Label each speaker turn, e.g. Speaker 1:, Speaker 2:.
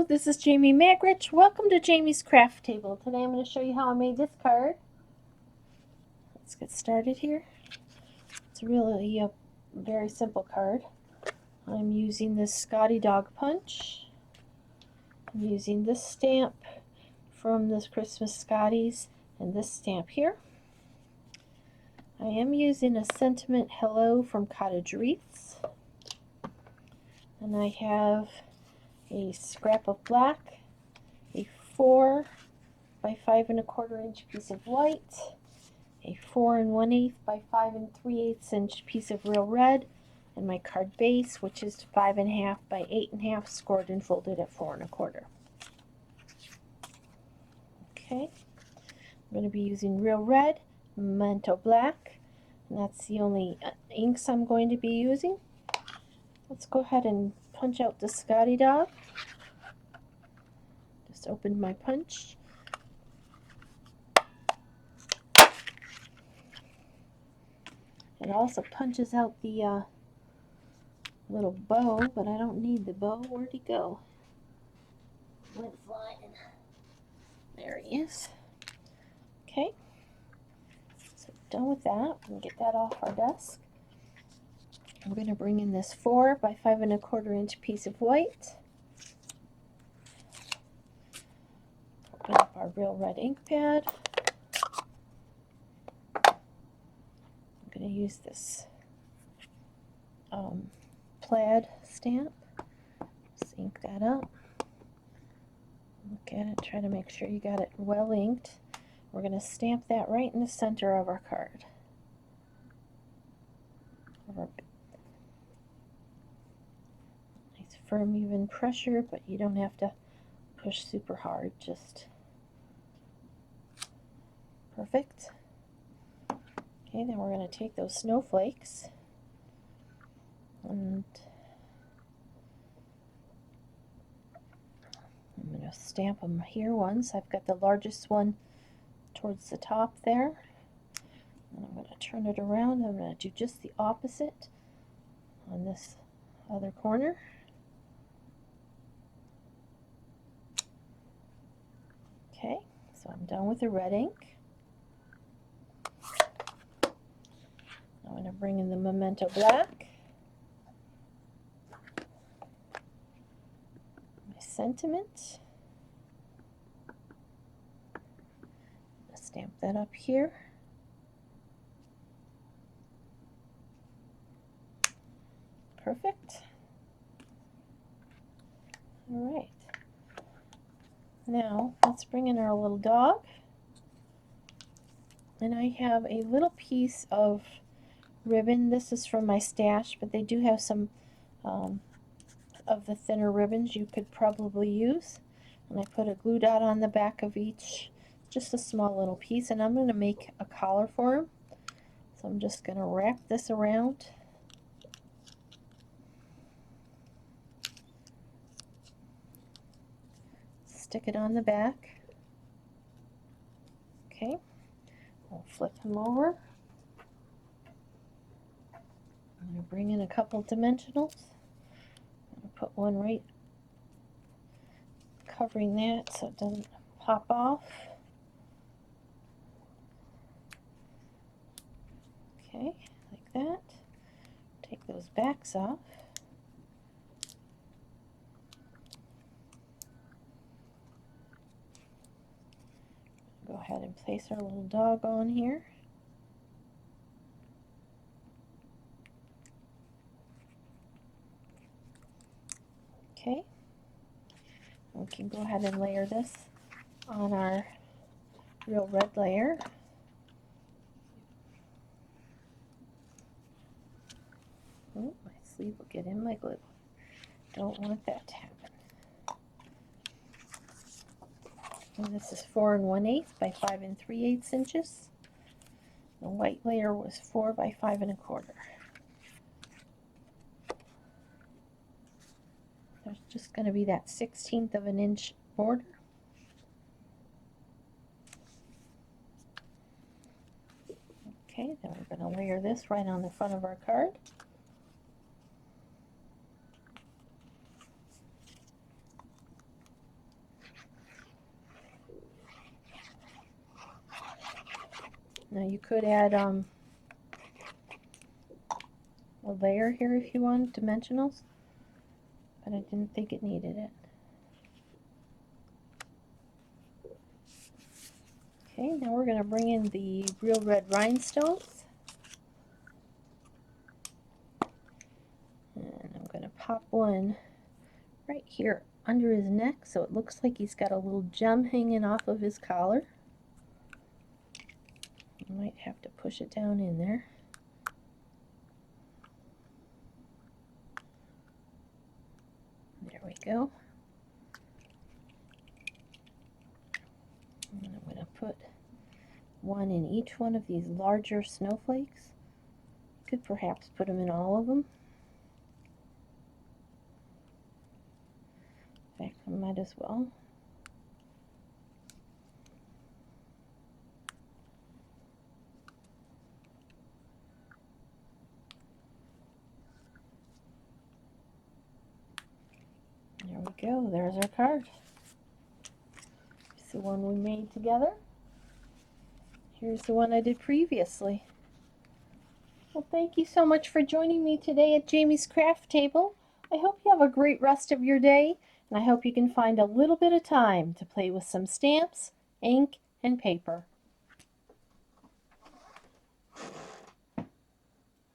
Speaker 1: this is Jamie Magrich. Welcome to Jamie's Craft Table. Today I'm going to show you how I made this card. Let's get started here. It's really a very simple card. I'm using this Scottie Dog punch. I'm using this stamp from this Christmas Scotties and this stamp here. I am using a sentiment hello from Cottage wreaths. And I have a scrap of black, a 4 by 5 1/4 inch piece of white, a 4 1/8 by 5 3/8 inch piece of real red, and my card base, which is 5 1/2 by 8 1/2, scored and folded at 4 1/4. Okay, I'm going to be using real red, memento black, and that's the only inks I'm going to be using. Let's go ahead and punch out the Scottie Dog. Just opened my punch. It also punches out the little bow, but I don't need the bow. Where'd he go? Went flying. There he is. Okay, so done with that. We'll get that off our desk. I'm going to bring in this 4 by 5 1/4 inch piece of white. Open up our real red ink pad. I'm going to use this plaid stamp. Just ink that up. Look at it, try to make sure you got it well inked. We're going to stamp that right in the center of our card. Nice firm even pressure, but you don't have to push super hard, just perfect. Okay, then we're going to take those snowflakes and I'm going to stamp them here once. I've got the largest one towards the top there. And I'm going to turn it around. I'm going to do just the opposite on this other corner. Okay, so I'm done with the red ink. I'm going to bring in the memento black, my sentiment. I'm going to stamp that up here. Perfect. All right. Now let's bring in our little dog. And I have a little piece of ribbon. This is from my stash, but they do have some of the thinner ribbons you could probably use. And I put a glue dot on the back of each, just a small little piece, and I'm going to make a collar for him. So I'm just going to wrap this around. Stick it on the back. Okay, we'll flip him over. I'm going to bring in a couple dimensionals. I'm going to put one right covering that so it doesn't pop off. Okay, like that. Take those backs off. Go ahead and place our little dog on here. Okay, we can go ahead and layer this on our real red layer. Oh, my sleeve will get in my glue. Don't want that to happen. And this is 4 1/8 by 5 3/8 inches. The white layer was 4 by 5 1/4. There's just going to be that 1/16 of an inch border. Okay, then we're going to layer this right on the front of our card. Now you could add a layer here if you want, dimensionals, but I didn't think it needed it. Okay, now we're going to bring in the real red rhinestones. And I'm going to pop one right here under his neck so it looks like he's got a little gem hanging off of his collar. I might have to push it down in there. There we go. And I'm going to put one in each one of these larger snowflakes. Could perhaps put them in all of them. In fact, I might as well. There we go, there's our card. It's the one we made together. Here's the one I did previously. Well, thank you so much for joining me today at Jamie's Craft Table. I hope you have a great rest of your day, and I hope you can find a little bit of time to play with some stamps, ink, and paper.